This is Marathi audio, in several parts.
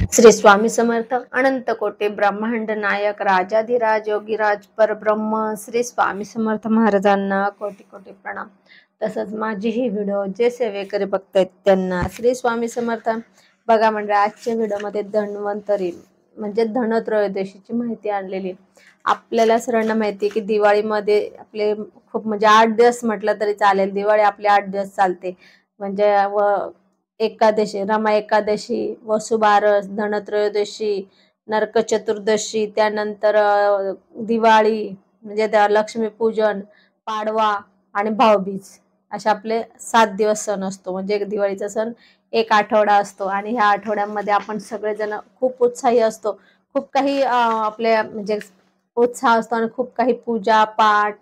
श्री स्वामी समर्थ अनंत कोटी ब्रह्मांड नायक राजाधिराज योगीराज परब्रह्म श्री स्वामी समर्थ महाराजांना कोटी कोटी प्रणाम। तसंच माझी ही व्हिडिओ जे सेवेकरी बघतायत त्यांना श्री स्वामी समर्थ। बघा म्हणजे आजच्या व्हिडिओमध्ये धन्वंतरी म्हणजे धनत्रयोदशीची माहिती आणलेली। आपल्याला सर्वांना माहिती आहे की दिवाळीमध्ये आपले खूप म्हणजे 8 दिवस म्हटलं तरी चालेल, दिवाळी आपले 8 दिवस चालते। म्हणजे एकादशी, रमा एकादशी, वसुबारस, धनत्रयोदशी, नरक चतुर्दशी, त्यानंतर दिवाळी म्हणजे लक्ष्मीपूजन, पाडवा आणि भाऊबीज असे आपले 7 दिवस सण असतो। म्हणजे दिवाळीचा सण एक आठवडा असतो आणि ह्या आठवड्यामध्ये आपण सगळेजण खूप उत्साही असतो। खूप काही आपल्या म्हणजे उत्साह असतो आणि खूप काही पूजा पाठ,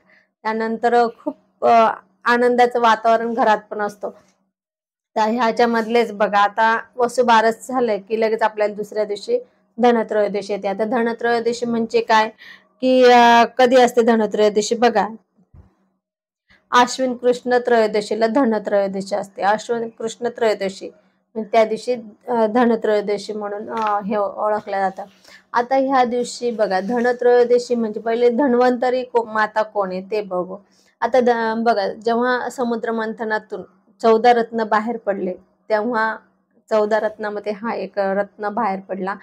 त्यानंतर खूप आनंदाचं वातावरण घरात पण असतो। तर ह्याच्यामधलेच बघा आता वसुबारस झालंय की लगेच आपल्याला दुसऱ्या दिवशी धनत्रयोदशी येते। आता धनत्रयोदशी म्हणजे काय की कधी असते धनत्रयोदशी बघा, आश्विन कृष्ण त्रयोदशीला धनत्रयोदशी असते। आश्विन कृष्ण त्रयोदशी त्या दिवशी धनत्रयोदशी म्हणून हे ओळखलं जातं। आता ह्या दिवशी बघा धनत्रयोदशी म्हणजे पहिले धन्वंतरी माता कोण आहे ते बघू। आता बघा जेव्हा समुद्र मंथनातून 14 रत्न बाहेर पडले तेव्हा 14 रत्नामध्ये हा एक रत्न बाहेर पडला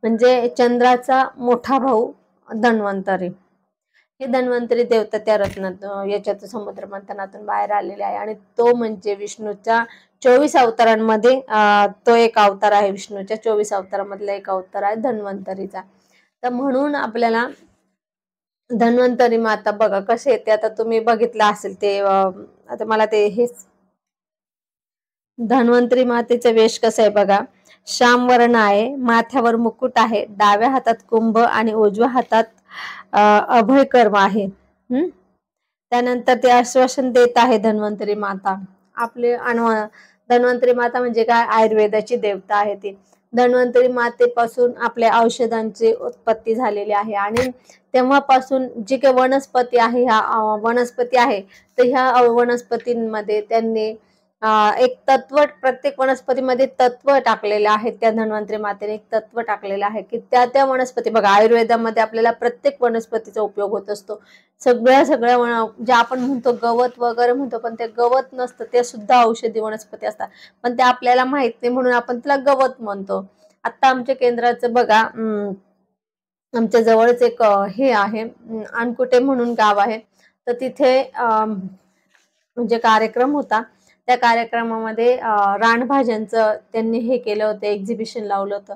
म्हणजे चंद्राचा मोठा भाऊ धन्वंतरी। हे धन्वंतरी देवता त्या रत्नात याच्यात समुद्र मंथनातून बाहेर आलेले आहे आणि तो म्हणजे विष्णूच्या 24 अवतारांमध्ये तो एक अवतार आहे। विष्णूच्या 24 अवतारामधला एक अवतार आहे धन्वंतरीचा। तर म्हणून आपल्याला धन्वंतरी माता बघा कसे येते, आता तुम्ही बघितलं असेल ते आता मला ते हेच धन्वंतरी मातेचा वेश कसा आहे बघा, श्याम वर्ण आहे, माथ्यावर मुकुट आहे, डाव्या हातात कुंभ आणि उजव्या हातात अभय कर्म आहे। त्यानंतर ते आश्वासन देत आहे धन्वंतरी माता आपले। धन्वंतरी माता म्हणजे काय, आयुर्वेदाची देवता आहे ती। धन्वंतरी मातेपासून आपल्या औषधांची उत्पत्ती झालेली आहे आणि तेव्हापासून जी काही वनस्पती आहे, ह्या वनस्पती आहे तर ह्या वनस्पतींमध्ये त्यांनी एक तत्व, प्रत्येक वनस्पतीमध्ये तत्व टाकलेले आहेत। त्या धन्वंतरी मातेने एक तत्व टाकलेलं आहे की त्या वनस्पती बघा, आयुर्वेदामध्ये आपल्याला प्रत्येक वनस्पतीचा उपयोग होत असतो। सगळ्या जे आपण म्हणतो गवत वगैरे म्हणतो, पण ते गवत नसतं, ते सुद्धा औषधी वनस्पती असतात, पण ते आपल्याला माहित नाही म्हणून आपण त्याला गवत म्हणतो। आता आमच्या केंद्राचं बघा, आमच्या जवळच एक हे आहे अनकुटे म्हणून गाव आहे, तर तिथे म्हणजे कार्यक्रम होता। त्या कार्यक्रमामध्ये रानभाज्यांचं त्यांनी हे केलं होतं, एक्झिबिशन लावलं होतं।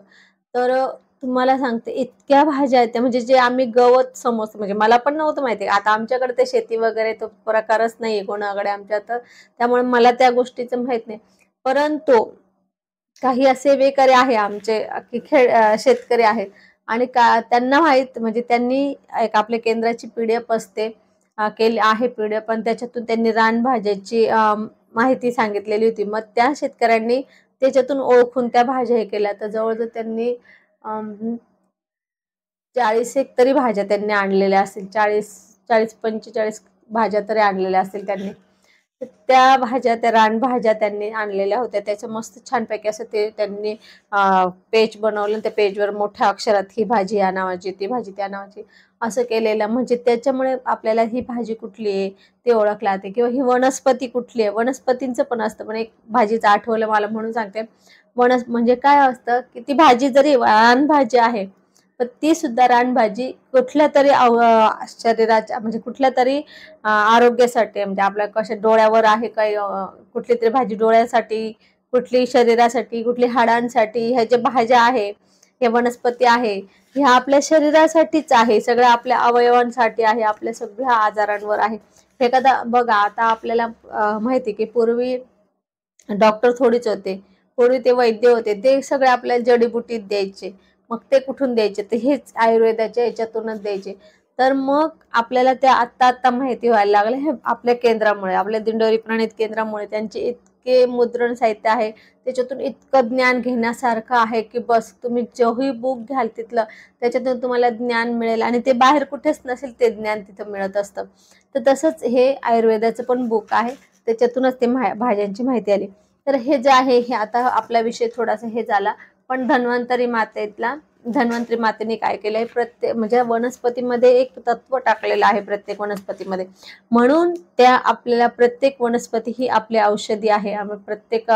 तर तुम्हाला सांगते इतक्या भाज्या आहेत म्हणजे जे आम्ही गवत समजतो, म्हणजे मला पण नव्हतं माहिती। आता आमच्याकडे ते शेती वगैरे तो प्रकारच नाहीये कोणाकडे आमच्यात, त्यामुळे मला त्या गोष्टीचं माहित नाही। परंतु काही असे बेकारी आहे आमचे की शेतकरी आहेत आणि त्यांना माहित, म्हणजे त्यांनी एक आपल्या केंद्राची पीडीएफ असते केली आहे पीडीएफ, पण त्याच्यातून त्यांनी रानभाज्याची माहिती सांगितलेली होती। मग त्या शेतकऱ्यांनी त्याच्यातून ओळखून त्या भाज्या हे केल्या, तर जवळजवळ त्यांनी 40 एक तरी भाज्या त्यांनी आणलेल्या असतील, 40-45 भाज्या तरी आणलेल्या असतील त्यांनी। त्या भाज्या, त्या रानभाज्या त्यांनी आणलेल्या होत्या, त्याचं मस्त छानपैकी असं ते त्यांनी पेज बनवलं। त्या पेजवर मोठ्या अक्षरात ही भाजी या नावाची, ती भाजी त्या नावाची असं केलेलं, म्हणजे त्याच्यामुळे आपल्याला ही भाजी कुठली आहे ते ओळखला जाते किंवा ही वनस्पती कुठली आहे। वनस्पतींचं पण असतं, पण एक भाजीचं आठवलं मला म्हणून सांगते। म्हणजे काय असतं की ती भाजी जरी रानभाजी आहे तर ती सुद्धा रानभाजी कुठल्या तरी शरीराच्या म्हणजे कुठल्या तरी आरोग्यासाठी, म्हणजे आपल्या कशा डोळ्यावर आहे काही कुठली तरी भाजी डोळ्यासाठी, कुठली शरीरासाठी, कुठली हाडांसाठी, ह्या ज्या भाज्या आहे, हे वनस्पती आहे, ह्या आपल्या शरीरासाठीच आहे, सगळ्या आपल्या अवयवांसाठी आहे, आपल्या सगळ्या आजारांवर आहे। एखादा बघा आता आपल्याला माहिती की पूर्वी डॉक्टर थोडीच होते, पूर्वी ते वैद्य होते, ते सगळे आपल्याला जडीबुटीत द्यायचे। मग ते कुठून द्यायचे, तर हेच आयुर्वेदाच्या याच्यातूनच द्यायचे। तर मग आपल्याला ते आता माहिती व्हायला लागले, हे आपल्या केंद्रामुळे, आपल्या दिंडोरी प्रणित केंद्रामुळे। त्यांचे इतके मुद्रण साहित्य आहे, त्याच्यातून इतकं ज्ञान घेण्यासारखं आहे की बस, तुम्ही जेही बुक घ्याल तिथलं त्याच्यातून तुम्हाला ज्ञान मिळेल आणि ते बाहेर कुठेच नसेल ते ज्ञान तिथं मिळत असतं। तर तसंच हे आयुर्वेदाचं पण बुक आहे, त्याच्यातूनच ते भाज्यांची माहिती आली। तर हे जे आहे हे आता आपला विषय थोडासा हे झाला, पण धन्वंतरी मातेने काय केलंय, प्रत्येक म्हणजे वनस्पतीमध्ये एक तत्व टाकलेलं आहे प्रत्येक वनस्पतीमध्ये. म्हणून त्या आपल्याला प्रत्येक वनस्पती ही आपली औषधी आहे. प्रत्येक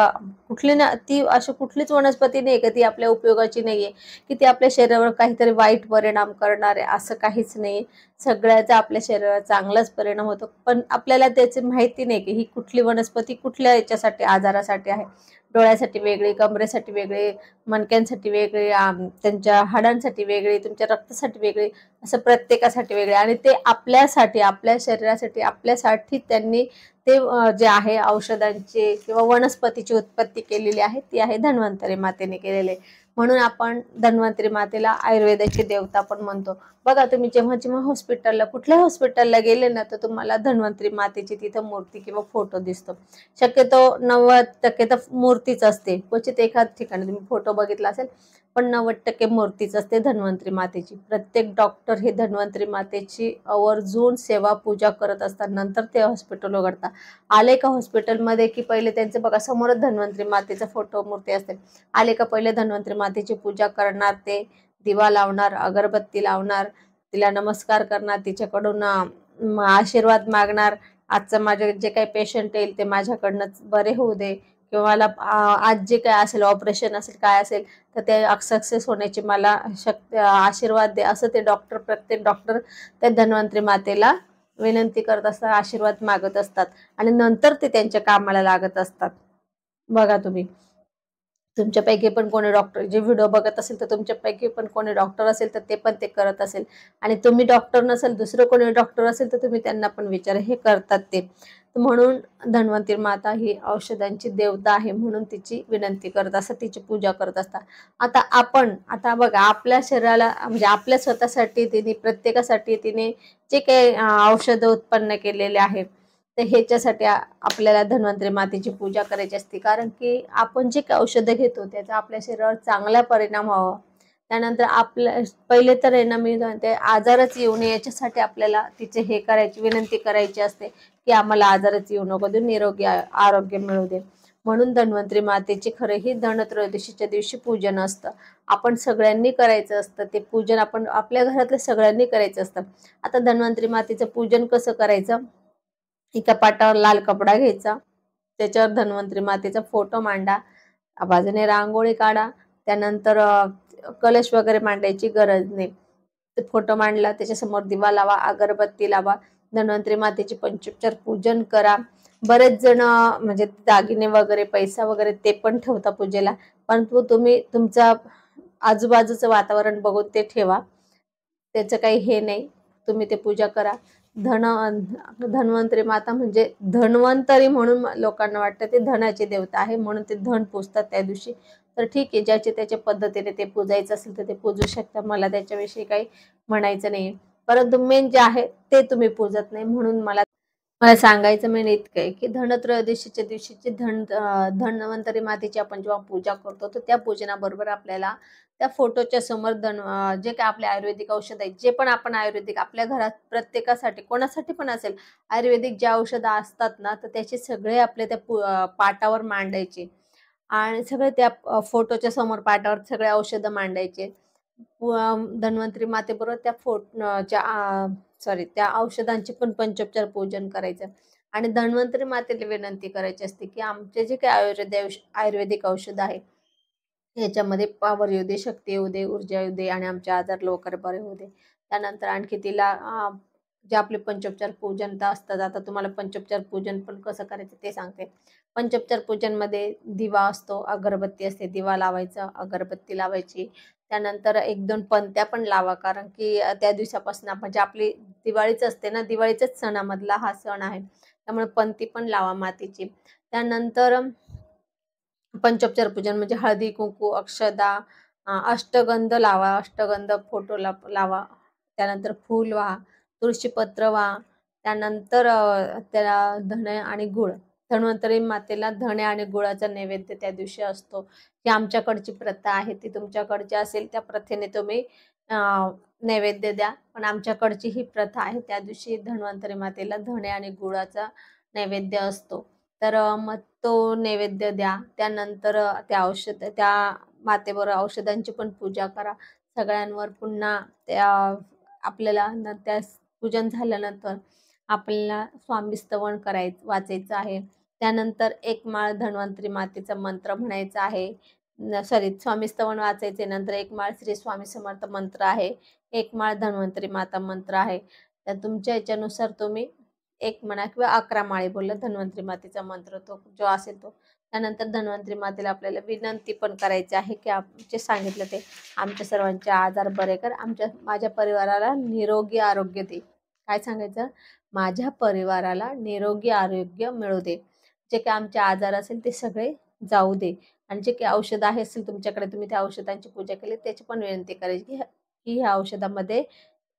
कुठली ना ती अशी कुठलीच वनस्पती नाही का ती आपल्या उपयोगाची नाहीये, की ती आपल्या शरीरावर काहीतरी वाईट परिणाम करणार आहे, असं काहीच नाही. सगळ्याचा आपल्या शरीरावर चांगलाच परिणाम होतो, पण आपल्याला त्याची माहिती नाही की ही कुठली वनस्पती कुठल्या याच्यासाठी, आजारासाठी आहे. डोळ्यासाठी वेगळी, कमरेसाठी वेगळी, मणक्यांसाठी वेगळी, त्यांच्या हाडांसाठी वेगळी, तुमच्या रक्तासाठी वेगळी, असं प्रत्येकासाठी वेगळे. आणि ते आपल्यासाठी, आपल्या शरीरासाठी, आपल्यासाठी त्यांनी ते जे आहे औषधांची किंवा वनस्पतीची उत्पत्ती केलेली आहे, ती आहे धन्वंतरी मातेने केलेली. म्हणून आपण धन्वंतरी मातेला आयुर्वेदाची देवता पण म्हणतो. बघा तुम्ही जेव्हा जेव्हा हॉस्पिटलला, कुठल्याही हॉस्पिटलला गेले ना, तर तुम्हाला धन्वंतरी मातेची तिथं मूर्ती किंवा फोटो दिसतो. शक्यतो 90% तर मूर्तीच असते, क्वचित एखाद ठिकाणी तुम्ही फोटो बघितला असेल, पण 90% मूर्तीच असते धन्वंतरी मातेची. प्रत्येक डॉक्टर हे धन्वंतरी मातेची आवर्जून सेवा पूजा करत असतात. नंतर ते हॉस्पिटल उघडतात. आले का हॉस्पिटलमध्ये की पहिले त्यांचे बघा समोरच धन्वंतरी मातेचा फोटो मूर्ती असते. आले का पहिले धन्वंतरी मातेची पूजा करणार, ते दिवा लावणार, अगरबत्ती लावणार, तिला नमस्कार करणार, तिच्याकडून आशीर्वाद मागणार. आजचं माझे जे काही पेशंट येईल ते माझ्याकडनं बरे होऊ दे, किंवा मला आज जे काय असेल, ऑपरेशन असेल, काय असेल, तर ते सक्सेस होण्याची मला आशीर्वाद दे, असं ते डॉक्टर, प्रत्येक डॉक्टर त्या धन्वंतरी मातेला विनंती करत असतात, आशीर्वाद मागत असतात, आणि नंतर ते त्यांच्या कामाला लागत असतात. बघा तुम्ही, तुमच्यापैकी पण कोणी डॉक्टर जे व्हिडिओ बघत असेल, तर तुमच्यापैकी पण कोणी डॉक्टर असेल तर ते पण ते करत असेल. आणि तुम्ही डॉक्टर नसेल, दुसरं कोणी डॉक्टर असेल, तर तुम्ही त्यांना पण विचारा, हे करतात ते. म्हणून धन्वंतरी माता ही औषधांची देवता आहे, म्हणून तिची विनंती करत असतात, तिची पूजा करत असतात. आता बघा, आपल्या शरीराला म्हणजे आपल्या स्वतःसाठी तिने, प्रत्येकासाठी तिने जे काही औषधं उत्पन्न केलेले आहेत, तर ह्याच्यासाठी आपल्याला धन्वंतरी मातेची पूजा करायची असते. कारण की आपण जे काही औषधं घेतो त्याचा आपल्या शरीरावर चांगला परिणाम व्हावा. त्यानंतर आपल्या पहिले तर आहे ना, मी म्हणते आजारच येऊ नये याच्यासाठी आपल्याला तिचे हे करायची, विनंती करायची असते की आम्हाला आजारच येऊ नको दे, निरोगी आरोग्य मिळू दे. म्हणून धन्वंतरी मातेचे खरे ही धनत्रयोदशीच्या दिवशी पूजन असतं. आपण सगळ्यांनी करायचं असतं ते पूजन, आपण आपल्या घरातल्या सगळ्यांनी करायचं असतं. आता धन्वंतरी मातेचं पूजन कसं करायचं? एका पाटावर लाल कपडा घ्यायचा, त्याच्यावर धन्वंतरी मातेचा फोटो मांडा, बाजूने रांगोळी काढा. त्यानंतर कलश वगैरे मांडायची गरज नाही. ते फोटो मांडला, त्याच्यासमोर दिवा लावा, अगरबत्ती लावा, धन्वंतरी मातेचे पंचोपचार पूजन करा. बरेच जण म्हणजे दागिने वगैरे, पैसा वगैरे ते पण ठेवता पूजेला, परंतु तुम्ही तुमचा आजूबाजूचं वातावरण बघून ते ठेवा, त्याचं काही हे नाही, तुम्ही ते पूजा करा. धन्वंतरी माता म्हणजे धन्वंतरी म्हणून लोकांना वाटतं ते धनाची देवता आहे, म्हणून ते धन पूजतात त्या दिवशी. तर ठीक आहे, ज्याच्या त्याच्या पद्धतीने ते पूजायचं असेल तर ते पूजू शकता, मला त्याच्याविषयी काही म्हणायचं नाही. परंतु मेन जे आहे ते तुम्ही पूजत नाही, म्हणून मला मला सांगायचं मेन इतकं आहे की धनत्रयोदशीच्या दिवशीची धन्वंतरी मातेची आपण जेव्हा पूजा करतो, तर त्या पूजनाबरोबर आपल्याला त्या फोटोच्या समोर जे काही आपले आयुर्वेदिक औषध आहेत, जे पण आपण आयुर्वेदिक आपल्या घरात प्रत्येकासाठी, कोणासाठी पण असेल, आयुर्वेदिक जे औषधं असतात ना, तर त्याचे सगळे आपल्या त्या पाटावर मांडायचे, आणि सगळे त्या फोटोच्या समोर पाटावर सगळे औषधं मांडायचे. धन्वंतरी मातेबरोबर त्या औषधांचे पण पंचोपचार पूजन करायचं. आणि धन्वंतरी मातेला विनंती करायची असते की आमचे जे काही आयुर्वेदिक औषध आहे, याच्यामध्ये पॉवर येऊ दे, शक्ती येऊ दे, ऊर्जा येऊ दे, आणि आमचे आजार लवकर बरे होऊ दे. त्यानंतर आणखी तिला जे आपले पंचोपचार पूजन तर असतात, आता तुम्हाला पंचोपचार पूजन पण कसं करायचं ते सांगते. पंचोपचार पूजनमध्ये दिवा असतो, अगरबत्ती असते, दिवा लावायचा, अगरबत्ती लावायची. त्यानंतर 1-2 पंत्या पण लावा, कारण की त्या दिवसापासून म्हणजे आपली दिवाळीच असते ना, दिवाळीच्याच सणामधला हा सण आहे, त्यामुळे पंती पण लावा मातीची. त्यानंतर पंचोपचार पूजन म्हणजे हळदी कुंकू, अक्षदा, अष्टगंध लावा, अष्टगंध फोटो लावा. त्यानंतर फूल व्हा, तुळशीपत्र व्हा. त्यानंतर त्याला धणे आणि गुळ, धन्वंतरी मातेला धणे आणि गुळाचा नैवेद्य त्या दिवशी असतो. ही आमच्याकडची प्रथा आहे, ती तुमच्याकडची असेल त्या प्रथेने तुम्ही नैवेद्य द्या, पण आमच्याकडची ही प्रथा आहे, त्या दिवशी धन्वंतरी मातेला धणे आणि गुळाचा नैवेद्य असतो. तर मग तो नैवेद्य द्या. त्यानंतर त्या मातेबरोबर औषधांची पण पूजा करा. सगळ्यांवर पुन्हा त्या आपल्याला त्या पूजन झाल्यानंतर आपल्याला स्वामी स्तवन वाचायचं आहे. त्यानंतर एक माळ धन्वंतरी मातेचा मंत्र म्हणायचा आहे. सॉरी, स्वामी स्तवन वाचायचे, नंतर एक माळ श्री स्वामी समर्थ मंत्र आहे, एक माळ धन्वंतरी माता मंत्र आहे. तर तुमच्या याच्यानुसार तुम्ही एक म्हणा किंवा 11 माळे बोलला धन्वंतरी मातेचा मंत्र तो जो असेल तो. त्यानंतर धन्वंतरी मातेला आपल्याला विनंती पण करायची आहे की जे सांगितलं ते आमच्या सर्वांचे आजार बरे कर, माझ्या परिवाराला निरोगी आरोग्य दे. काय सांगायचं? माझ्या परिवाराला निरोगी आरोग्य मिळू दे. जे काही आमचे आजार असेल ते सगळे जाऊ दे. आणि जे काही औषध आहे असेल तुमच्याकडे, तुम्ही त्या औषधांची पूजा केली, त्याची पण विनंती करायची की ह्या औषधामध्ये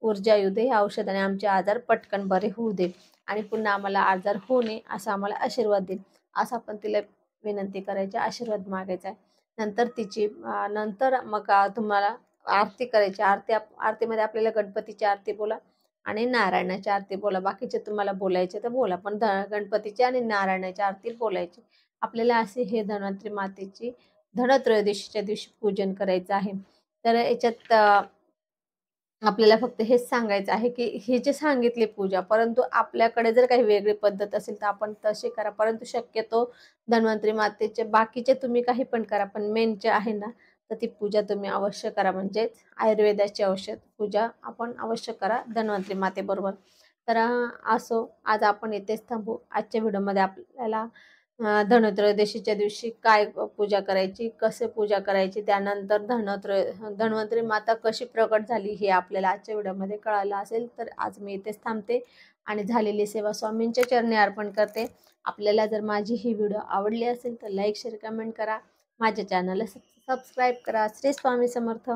ऊर्जा येऊ दे, ह्या औषधाने आमचे आजार पटकन बरे होऊ दे आणि पुन्हा आम्हाला आजार होऊ नये असा आम्हाला आशीर्वाद देईल, असं आपण तिला विनंती करायची, आशीर्वाद मागायचा आहे. नंतर नंतर मग तुम्हाला आरती करायची. आरतीमध्ये आपल्याला गणपतीची आरती बोला आणि नारायणाची आरती बोला. बाकीचे तुम्हाला बोलायचे तर बोला, पण गणपतीची आणि नारायणाची आरती बोलायची. आपल्याला असे हे धन्वंतरी मातेची धनत्रयोदशीच्या दिवशी पूजन करायचं आहे. तर याच्यात आपल्याला फक्त हेच सांगायचं आहे की हे जे सांगितले पूजा, परंतु आपल्याकडे जर काही वेगळी पद्धत असेल तर आपण तसे करा. परंतु शक्यतो धन्वंतरी मातेचे बाकीचे तुम्ही काही पण करा, पण मेन जे आहे ना, तर ती पूजा तुम्ही अवश्य करा. म्हणजेच आयुर्वेदाची औषध पूजा आपण अवश्य करा धन्वंतरी मातेबरोबर. तर असो, आज आपण इथेच थांबू. आजच्या व्हिडिओमध्ये आपल्याला धनत्रयोदशीच्या दिवशी काय पूजा करायची, कसे पूजा करायची, त्यानंतर धन्वंतरी माता कशी प्रकट झाली हे आपल्याला आजच्या व्हिडिओमध्ये कळालं असेल. तर आज मी इथेच थांबते आणि झालेली सेवा स्वामींच्या चरणी अर्पण करते. आपल्याला जर माझी ही व्हिडिओ आवडली असेल तर लाईक, शेअर, कमेंट करा. माझ्या चॅनलला सबस्क्राईब करा. श्री स्वामी समर्थ.